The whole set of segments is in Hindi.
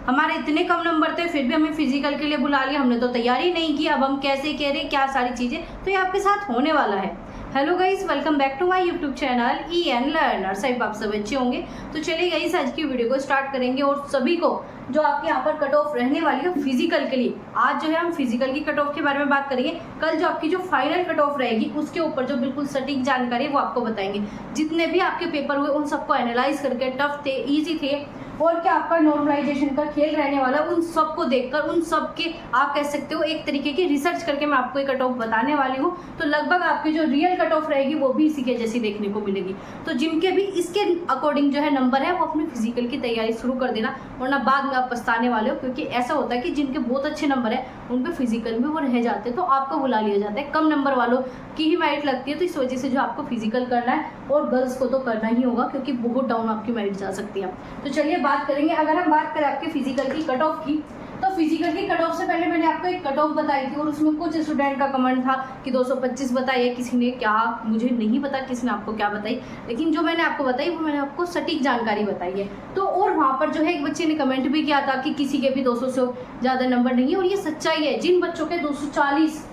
हमारे इतने कम नंबर थे फिर भी हमें फिजिकल के लिए बुला लिया, हमने तो तैयारी नहीं की, अब हम कैसे कह रहे क्या सारी चीज़ें, तो ये आपके साथ होने वाला है। Hello guys, welcome back to my YouTube channel EN learner. सब आप सब अच्छे होंगे। तो चलिए गाइस, आज की वीडियो को स्टार्ट करेंगे और सभी को जो आपके यहाँ पर कट ऑफ रहने वाली है फिजिकल के लिए, आज जो है हम फिजिकल की कट ऑफ के बारे में बात करेंगे। कल जो आपकी जो फाइनल कट ऑफ रहेगी उसके ऊपर जो बिल्कुल सटीक जानकारी है वो आपको बताएंगे। जितने भी आपके पेपर हुए उन सबको एनालाइज करके, टफ थे, ईजी थे और क्या आपका नॉर्मलाइजेशन का खेल रहने वाला, उन सबको देखकर, उन सब के आप कह सकते हो एक तरीके की रिसर्च करके मैं आपको एक कट ऑफ बताने वाली हूँ। तो लगभग आपकी जो रियल कट ऑफ रहेगी वो भी इसी के जैसी देखने को मिलेगी। तो जिनके भी इसके अकॉर्डिंग जो है नंबर है वो अपने फिजिकल की तैयारी शुरू कर देना, वरना बाद में आप पछताने वाले हो। क्योंकि ऐसा होता है कि जिनके बहुत अच्छे नंबर है उन पे फिजिकल में वो रह जाते हैं, तो आपको बुला लिया जाता है। कम नंबर वालों की ही मेरिट लगती है, तो इस वजह से जो आपको फिजिकल करना है, और गर्ल्स को तो करना ही होगा क्योंकि बहुत डाउन आपकी मेरिट जा सकती है। तो चलिए बात करेंगे। अगर हम बात करें आपके फिजिकल की कट ऑफ की, तो फिजिकल की कट ऑफ से पहले मैंने आपको एक कट ऑफ बताई थी और उसमें कुछ स्टूडेंट का कमेंट था कि 225 बताइए, किसी ने क्या, मुझे नहीं पता किसने आपको क्या बताई, लेकिन जो मैंने आपको बताई वो मैंने आपको सटीक जानकारी बताई है। तो और वहाँ पर जो है एक बच्चे ने कमेंट भी किया था कि किसी के भी 200 से ज़्यादा नंबर नहीं है, और ये सच्चाई है। जिन बच्चों के 240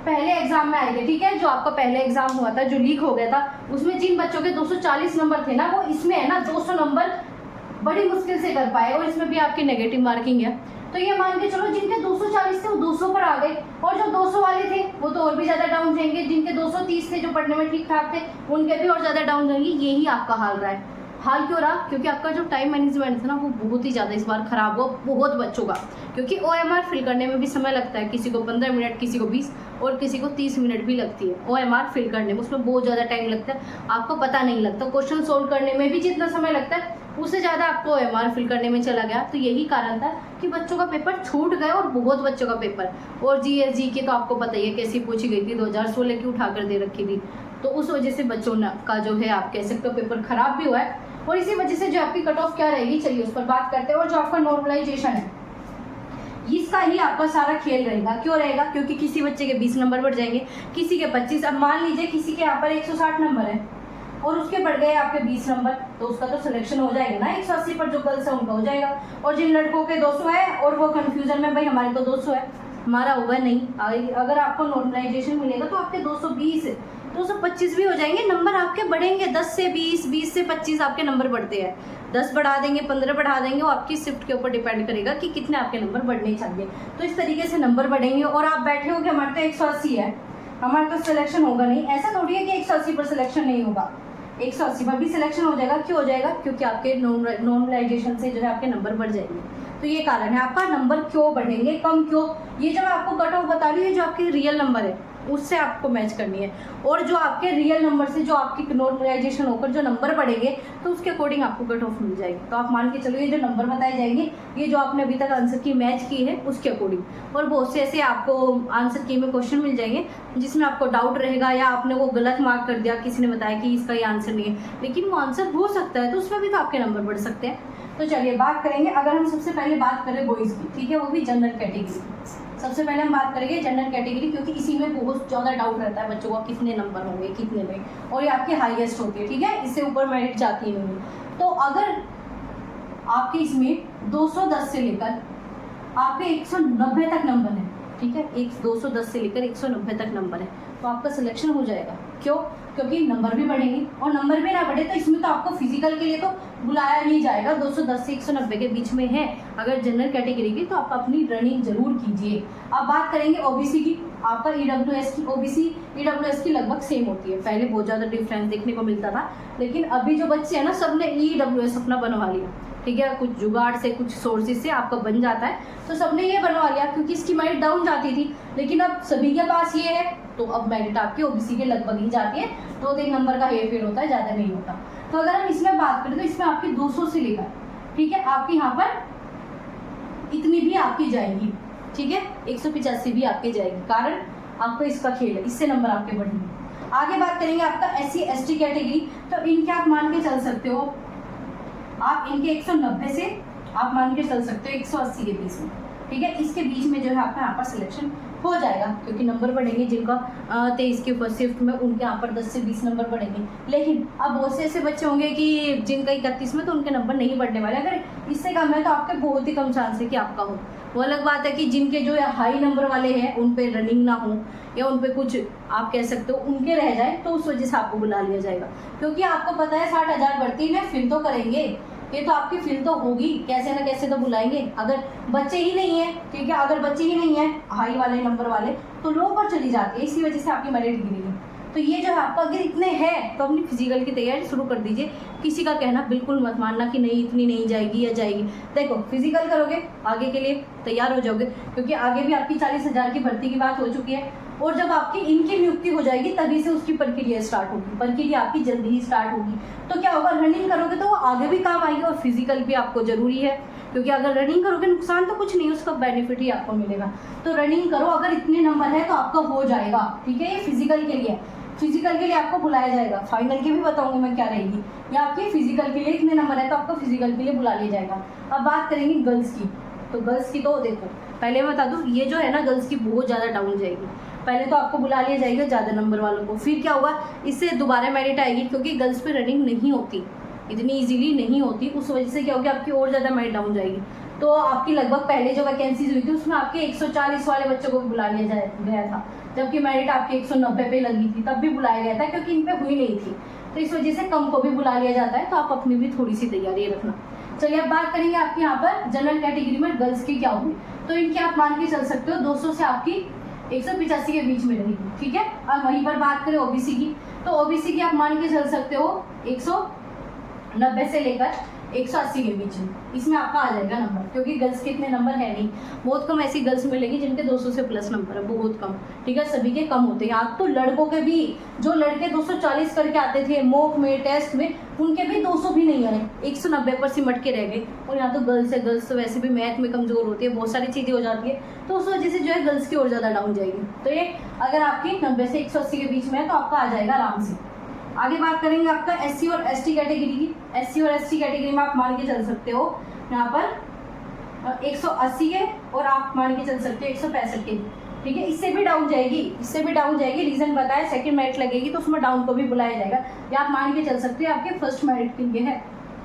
पहले एग्जाम में आए थे, ठीक है, जो आपका पहले एग्जाम हुआ था जो लीक हो गया था, उसमें जिन बच्चों के 240 नंबर थे ना, वो इसमें है ना 200 नंबर बड़ी मुश्किल से कर पाए, और इसमें भी आपकी नेगेटिव मार्किंग है। तो ये मान के चलो जिनके 240 थे वो 200 पर आ गए, और जो 200 वाले थे वो तो और भी ज़्यादा डाउन जाएंगे। जिनके 230 थे, जो पढ़ने में ठीक ठाक थे, उनके भी और ज़्यादा डाउन जाएंगे। यही आपका हाल रहा है। हाल क्यों रहा? क्योंकि आपका जो टाइम मैनेजमेंट था ना वो बहुत ही ज़्यादा इस बार खराब हुआ, बहुत बच्चों का। क्योंकि OMR फिल करने में भी समय लगता है, किसी को 15 मिनट, किसी को 20 और किसी को 30 मिनट भी लगती है OMR फिल करने में। उसमें बहुत ज़्यादा टाइम लगता है, आपको पता नहीं लगता। क्वेश्चन सोल्व करने में भी जितना समय लगता है उससे ज़्यादा आपको OMR फिल करने में चला गया। तो यही कारण था कि बच्चों का पेपर छूट गए, और बहुत बच्चों का पेपर। और GSG की तो आपको पता ही है कैसी पूछी गई थी, 2016 की उठा कर दे रखी थी। तो उस वजह से बच्चों का जो है आप कह सकते हो पेपर खराब भी हुआ है, और इसी वजह से जो आपकी कट ऑफ क्या रहेगी, चलिए उस पर बात करते हैं। और जो आपका नॉर्मलाइजेशन है इसका ही आपका सारा खेल रहेगा। क्यों रहेगा? क्योंकि किसी बच्चे के 20 नंबर बढ़ जाएंगे, किसी के 25। अब मान लीजिए किसी के यहाँ पर 160 नंबर है और उसके बढ़ गए आपके 20 नंबर, तो उसका तो सिलेक्शन हो जाएगा ना 180 पर। जो गर्ल्स है उनका हो जाएगा। और जिन लड़कों के 200 है और वो कंफ्यूजन में, भाई हमारे तो 200 है, हमारा होगा नहीं। अगर आपको नॉर्मलाइजेशन मिलेगा तो आपके 220 225 भी हो जाएंगे, नंबर आपके बढ़ेंगे। 10 से 20, 20 से 25 आपके नंबर बढ़ते हैं। 10 बढ़ा देंगे, 15 बढ़ा देंगे, वो आपकी शिफ्ट के ऊपर डिपेंड करेगा कि कितने आपके नंबर बढ़ने चाहिए। तो इस तरीके से नंबर बढ़ेंगे। और आप बैठे हो कि हमारे तो 180 है, हमारा तो सिलेक्शन होगा नहीं। ऐसा थोड़ी है कि 180 पर सिलेक्शन नहीं होगा, 180 पर भी सिलेक्शन हो जाएगा। क्यों हो जाएगा? क्योंकि आपके नॉर्मलाइजेशन से जो है आपके नंबर बढ़ जाएंगे। तो ये कारण है आपका नंबर क्यों बढ़ेंगे, कम क्यों। ये जो मैं आपको कट ऑफ बता रही हूँ, जो आपके रियल नंबर है उससे आपको मैच करनी है, और जो आपके रियल नंबर से जो आपकी नॉर्मलाइजेशन होकर जो नंबर बढ़ेंगे तो उसके अकॉर्डिंग आपको कट ऑफ मिल जाएगी। तो आप मान के चलो ये जो नंबर बताए जाएंगे, ये जो आपने अभी तक आंसर की मैच की है उसके अकॉर्डिंग। और बहुत से ऐसे आपको आंसर की में क्वेश्चन मिल जाएंगे जिसमें आपको डाउट रहेगा, या आपने वो गलत मार्क कर दिया, किसी ने बताया कि इसका ये आंसर नहीं है, लेकिन वो आंसर हो सकता है, तो उसमें भी तो आपके नंबर बढ़ सकते हैं। तो चलिए बात करेंगे। अगर हम सबसे पहले बात करें बॉयज़ की, ठीक है, वो भी जनरल कैटेगरी। सबसे पहले हम बात करेंगे जनरल कैटेगरी, क्योंकि इसी में बहुत ज़्यादा डाउट रहता है बच्चों का, कितने नंबर होंगे, कितने में, और ये आपकी हाईएस्ट होती है, ठीक है, इससे ऊपर मेरिट जाती है नहीं। तो अगर आपके इसमें 210 से लेकर आपके 190 तक नंबर है, ठीक है, 210 से लेकर 190 तक नंबर है, तो आपका सिलेक्शन हो जाएगा। क्यों? क्योंकि नंबर भी बढ़ेंगे, और नंबर भी ना बढ़े तो इसमें तो आपको फिजिकल के लिए तो बुलाया नहीं जाएगा। 210 से 190 के बीच में है अगर जनरल कैटेगरी की, तो आप अपनी रनिंग जरूर कीजिए। अब बात करेंगे OBC की। आपका EWS की, OBC EWS की लगभग सेम होती है। पहले बहुत ज़्यादा डिफरेंस देखने को मिलता था, लेकिन अभी जो बच्चे हैं ना, सब ने EWS अपना बनवा लिया, ठीक है, कुछ जुगाड़ से, कुछ सोर्सेज से आपका बन जाता है, तो सबने ये बनवा लिया क्योंकि इसकी मेरिट डाउन जाती थी। लेकिन अब सभी के पास ये है, तो अब मेरिट आपकी OBC के लगभग ही जाती है, 2-3 नंबर का हेर फेर होता है, ज़्यादा नहीं होता। तो अगर हम इसमें बात करें तो इसमें आपकी 200 से लेकर, ठीक है, आपकी यहाँ पर इतनी भी आपकी जाएगी, ठीक है, 185 भी आपकी जाएगी। कारण आपको इसका खेल है, इससे नंबर आपके बढ़ेंगे। आगे बात करेंगे आपका SC ST कैटेगरी। तो इनके आप मान के चल सकते हो, आप इनके 190 से आप मान के चल सकते हो 180 के बीच में, ठीक है, इसके बीच में जो है आपका यहाँ पर सिलेक्शन हो जाएगा, क्योंकि नंबर बढ़ेंगे जिनका 23 के फर्स्ट शिफ्ट में, उनके यहाँ पर 10 से 20 नंबर बढ़ेंगे। लेकिन अब बहुत से ऐसे बच्चे होंगे कि जिनका 31 में, तो उनके नंबर नहीं बढ़ने वाले। अगर इससे कम है तो आपके बहुत ही कम चांस है कि आपका हो। वो अलग बात है कि जिनके जो हाई नंबर वाले हैं उन पे रनिंग ना हो, या उन पे कुछ आप कह सकते हो उनके रह जाए, तो उस वजह से आपको बुला लिया जाएगा। क्योंकि आपको पता है 60,000 भर्ती में फिल तो करेंगे, ये तो आपकी फिल तो होगी, कैसे ना कैसे तो बुलाएंगे। अगर बच्चे ही नहीं है, ठीक है, अगर बच्चे ही नहीं है हाई वाले नंबर वाले, तो लो पर चली जाती है, इसी वजह से आपकी मेरिट गिरेगी। तो ये जो है आपका अगर इतने हैं तो अपनी फिजिकल की तैयारी शुरू कर दीजिए। किसी का कहना बिल्कुल मत मानना कि नहीं इतनी नहीं जाएगी या जाएगी। देखो फिजिकल करोगे आगे के लिए तैयार हो जाओगे, क्योंकि आगे भी आपकी 40,000 की भर्ती की बात हो चुकी है, और जब आपकी इनकी नियुक्ति हो जाएगी तभी से उसकी प्रक्रिया स्टार्ट होगी। प्रक्रिया आपकी जल्दी ही स्टार्ट होगी, तो क्या होगा, रनिंग करोगे तो वो आगे भी काम आएगी, और फिजिकल भी आपको जरूरी है, क्योंकि अगर रनिंग करोगे नुकसान तो कुछ नहीं, उसका बेनिफिट ही आपको मिलेगा। तो रनिंग करो, अगर इतने नंबर है तो आपका हो जाएगा, ठीक है। ये फिजिकल के लिए, फिजिकल के लिए आपको बुलाया जाएगा। फाइनल की भी बताऊंगी मैं क्या रहेगी, या आपके फिजिकल के लिए इतने नंबर है तो आपको फिजिकल के लिए बुला लिया जाएगा। अब बात करेंगे गर्ल्स की, तो गर्ल्स की तो देखो पहले मैं बता दूं, ये जो है ना गर्ल्स की बहुत ज़्यादा डाउन जाएगी। पहले तो आपको बुला लिया जाएगा ज़्यादा नंबर वालों को, फिर क्या होगा, इससे दोबारा मेरिट आएगी, क्योंकि गर्ल्स पे रनिंग नहीं होती, इतनी इजीली नहीं होती, उस वजह से क्या होगी, आपकी और ज़्यादा मेरिट डाउन जाएगी। तो आपकी लगभग पहले जो वैकेंसीज हुई थी उसमें आपके 140 वाले बच्चों को भी बुला लिया गया था, जबकि मेरिट आपकी 190 पे लगी थी, तब भी बुलाया गया था, क्योंकि इन पे हुई नहीं थी। तो इस वजह से कम को भी बुला लिया जाता है, तो आप अपनी भी थोड़ी सी तैयारी रखना। चलिए अब बात करेंगे आपके यहाँ पर जनरल कैटेगरी में गर्ल्स की क्या होगी। तो इनकी आप मान के चल सकते हो 200 से आपकी 185 के बीच में रहेगी, ठीक है। अब वहीं पर बात करें ओबीसी की, तो ओबीसी की आप मान के चल सकते हो 190 से लेकर 180 के बीच में, इसमें आपका आ जाएगा नंबर, क्योंकि गर्ल्स के इतने नंबर है नहीं, बहुत कम ऐसी गर्ल्स मिलेगी जिनके 200 से प्लस नंबर है, बहुत कम, ठीक है। सभी के कम होते हैं। आप तो लड़कों के भी, जो लड़के 240 करके आते थे मॉक में, टेस्ट में, उनके भी 200 भी नहीं आए, 190 पर सिमट के रह गए। और यहाँ तो गर्ल्स है, गर्ल्स तो वैसे भी मैथ में कमज़ोर होती है, बहुत सारी चीज़ें हो जाती है, तो उस वजह से जो है गर्ल्स की और ज़्यादा डाउन जाएगी। तो ये अगर आपकी 90 से 180 के बीच में है तो आपका आ जाएगा आराम से। आगे बात करेंगे आपका एससी और एसटी कैटेगरी की। एससी और एसटी कैटेगरी में आप मान के चल सकते हो यहाँ पर 180 के, और आप मान के चल सकते हो 165 के, ठीक है। इससे भी डाउन जाएगी, इससे भी डाउन जाएगी, रीजन बताया, सेकंड मेरिट लगेगी तो उसमें डाउन को भी बुलाया जाएगा। या आप मान के चल सकते हो आपके फर्स्ट मेरिट के लिए है,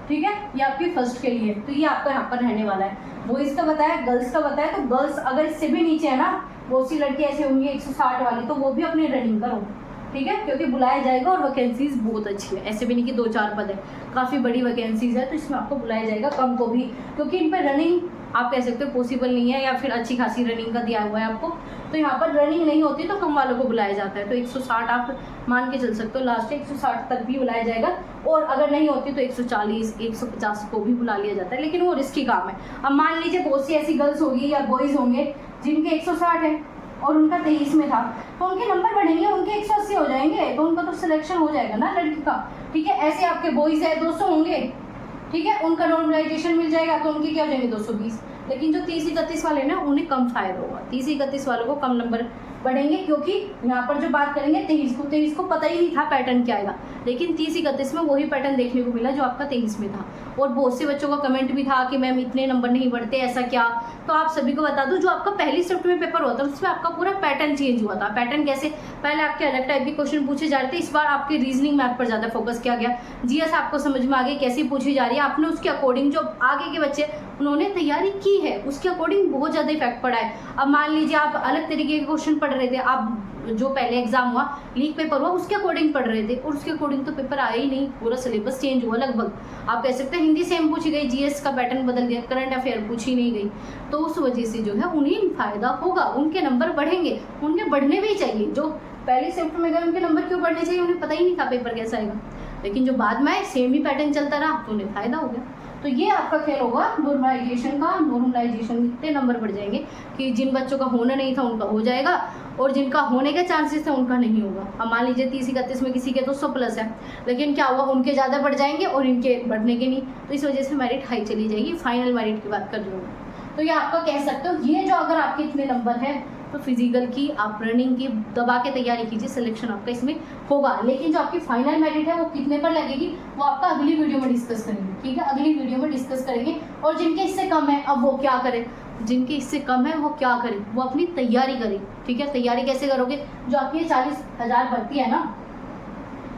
ठीक है, ये आपकी फर्स्ट के लिए, तो ये आपका यहाँ पर रहने वाला है। बॉयज का बताया, गर्ल्स का बताया, तो गर्ल्स अगर इससे भी नीचे है ना, बहुत सी लड़की ऐसे होंगी 160 वाली, तो वो भी अपनी रनिंग करो, ठीक है, क्योंकि बुलाया जाएगा। और वैकेंसीज बहुत अच्छी है, ऐसे भी नहीं कि 2-4 पद है, काफ़ी बड़ी वैकेंसीज है, तो इसमें आपको बुलाया जाएगा कम को भी, क्योंकि इन पर रनिंग आप कह सकते हो पॉसिबल नहीं है, या फिर अच्छी खासी रनिंग का दिया हुआ है आपको, तो यहाँ पर रनिंग नहीं होती तो कम वालों को बुलाया जाता है। तो 160 आप मान के चल सकते हो, लास्ट 160 तक भी बुलाया जाएगा, और अगर नहीं होती तो 140, 150 को भी बुला लिया जाता है, लेकिन वो रिस्की काम है। अब मान लीजिए बहुत सी ऐसी गर्ल्स होगी या बॉयज़ होंगे जिनके 160 है और उनका 23 में था, तो उनके नंबर बढ़ेंगे, उनके 180 हो जाएंगे, तो उनका तो सिलेक्शन हो जाएगा ना लड़की का, ठीक है। ऐसे आपके बॉयज़ है 200 होंगे, ठीक है, उनका नॉर्मलाइजेशन मिल जाएगा, तो उनके क्या हो जाएंगे 220। लेकिन जो 30-31 वाले ना उन्हें कम फायदा होगा, 30-31 वालों को कम नंबर बढ़ेंगे, क्योंकि यहाँ पर जो बात करेंगे 23 को पता ही नहीं था पैटर्न क्या आएगा, लेकिन 30-31 में वही पैटर्न देखने को मिला जो आपका 23 में था। और बहुत से बच्चों का कमेंट भी था कि मैम इतने नंबर नहीं बढ़ते, ऐसा क्या। तो आप सभी को बता दूं, जो आपका पहली शिफ्ट में पेपर हुआ था उसमें आपका पूरा पैटर्न चेंज हुआ था। पैटर्न कैसे, पहले आपके अलग टाइप के क्वेश्चन पूछे जा रहे थे, इस बार आपके रीजनिंग मैथ पर ज़्यादा फोकस किया गया। जीएस आपको समझ में आ गई कैसी पूछी जा रही है, आपने उसके अकॉर्डिंग जो आगे के बच्चे उन्होंने तैयारी की है उसके अकॉर्डिंग बहुत ज़्यादा इफेक्ट पड़ा है। अब मान लीजिए आप अलग तरीके के क्वेश्चन पढ़ रहे थे, आप जो पहले एग्जाम हुआ, लीक पेपर हुआ, उसके अकॉर्डिंग पढ़ रहे थे, और उसके अकॉर्डिंग तो पेपर आया ही नहीं, पूरा सिलेबस चेंज हुआ लगभग। आप कह सकते हैं हिंदी सेम पूछी गई, जीएस का पैटर्न बदल गया, करंट अफेयर पूछी नहीं गई, तो उस वजह से जो है उन्हें फायदा होगा, उनके नंबर बढ़ेंगे, उनके बढ़ने भी चाहिए। जो पहले शिफ्ट में गए उनके नंबर क्यों बढ़ने चाहिए, उन्हें पता ही नहीं था पेपर कैसा आएगा, लेकिन जो बाद में सेम ही पैटर्न चलता रहा तो उन्हें फायदा हो गया। तो ये आपका खेल होगा नॉर्मलाइजेशन का। नॉर्मलाइजेशन में इतने नंबर बढ़ जाएंगे कि जिन बच्चों का होना नहीं था उनका हो जाएगा, और जिनका होने के चांसेस थे उनका नहीं होगा। अब मान लीजिए 30-31 में किसी के तो 100 प्लस है, लेकिन क्या हुआ, उनके ज़्यादा बढ़ जाएंगे और इनके बढ़ने के नहीं, तो इस वजह से मेरिट हाई चली जाएगी। फाइनल मेरिट की बात कर रही हूँ, तो ये आपका कह सकते हो, ये जो अगर आपके इतने नंबर है तो फिजिकल की आप रनिंग की दबा के तैयारी कीजिए, सिलेक्शन आपका इसमें होगा। लेकिन जो आपकी फाइनल मेरिट है वो कितने पर लगेगी वो आपका अगली वीडियो में डिस्कस करेंगे, ठीक है, अगली वीडियो में डिस्कस करेंगे। और जिनके इससे कम है अब वो क्या करें, जिनकी इससे कम है वो क्या करें, वो अपनी तैयारी करें। ठीक है, तैयारी कैसे करोगे, जो आपकी 40,000 भर्ती है ना,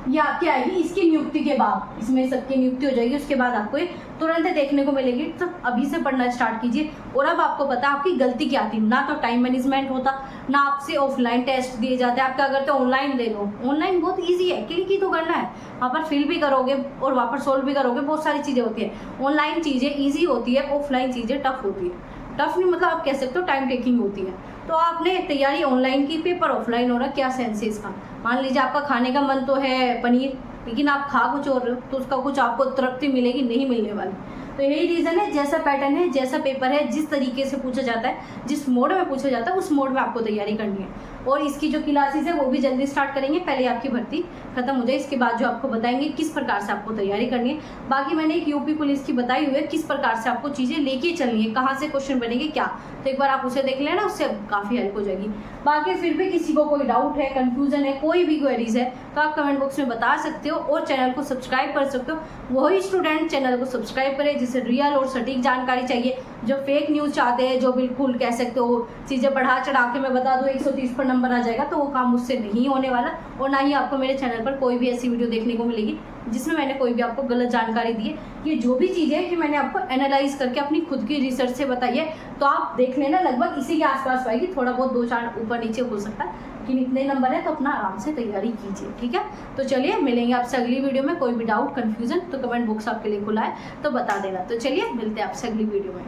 ये आपकी आएगी इसकी नियुक्ति के बाद, इसमें सबकी नियुक्ति हो जाएगी, उसके बाद आपको ये तुरंत देखने को मिलेगी। तो अभी से पढ़ना स्टार्ट कीजिए। और अब आपको पता है आपकी गलती क्या थी, ना तो टाइम मैनेजमेंट होता, ना आपसे ऑफलाइन टेस्ट दिए जाते, आप क्या करते हो ऑनलाइन दे लो। ऑनलाइन बहुत ईजी है, क्लिक ही तो करना है, वहाँ पर फिल भी करोगे और वहाँ पर सोल्व भी करोगे, बहुत सारी चीज़ें होती है। ऑनलाइन चीज़ें ईजी होती है, ऑफलाइन चीज़ें टफ होती है। टफ नहीं मतलब आप कह सकते हो टाइम टेकिंग होती है। तो आपने तैयारी ऑनलाइन की, पेपर ऑफलाइन हो रहा, क्या सेंस है इसका। मान लीजिए आपका खाने का मन तो है पनीर, लेकिन आप खा कुछ और रहे हो, तो उसका कुछ आपको तृप्ति मिलेगी नहीं, मिलने वाली। तो यही रीज़न है, जैसा पैटर्न है, जैसा पेपर है, जिस तरीके से पूछा जाता है, जिस मोड में पूछा जाता है, उस मोड में आपको तैयारी करनी है। और इसकी जो क्लासेस है वो भी जल्दी स्टार्ट करेंगे, पहले आपकी भर्ती खत्म हो जाए, इसके बाद जो आपको बताएंगे किस प्रकार से आपको तैयारी करनी है। बाकी मैंने एक यूपी पुलिस की बताई हुई है, किस प्रकार से आपको चीज़ें लेके चलनी है, कहाँ से क्वेश्चन बनेंगे क्या, तो एक बार आप उसे देख लेना, उससे काफ़ी हेल्प हो जाएगी। बाकी फिर भी किसी को कोई डाउट है, कन्फ्यूजन है, कोई भी क्वेरीज है, तो आप कमेंट बॉक्स में बता सकते हो और चैनल को सब्सक्राइब कर सकते हो। वही स्टूडेंट चैनल को सब्सक्राइब करें जिसे रियल और सटीक जानकारी चाहिए, जो फेक न्यूज़ चाहते हैं, जो बिल्कुल कह सकते हो चीज़ें बढ़ा चढ़ा के मैं बता दूँ 130 पर नंबर आ जाएगा, तो वो काम मुझसे नहीं होने वाला। और ना ही आपको मेरे चैनल पर कोई भी ऐसी वीडियो देखने को मिलेगी जिसमें मैंने कोई भी आपको गलत जानकारी दी है। ये जो भी चीज़ें हैं कि मैंने आपको एनालाइज करके अपनी खुद की रिसर्च से बताई है, तो आप देख लेना, लगभग इसी के आसपास आएगी, थोड़ा बहुत 2-4 ऊपर नीचे हो सकता है, लेकिन इतने नंबर है तो अपना आराम से तैयारी कीजिए। ठीक है, तो चलिए मिलेंगे आपसे अगली वीडियो में। कोई भी डाउट कन्फ्यूजन तो कमेंट बॉक्स आपके लिए खुला है, तो बता देना। तो चलिए मिलते हैं आपसे अगली वीडियो में।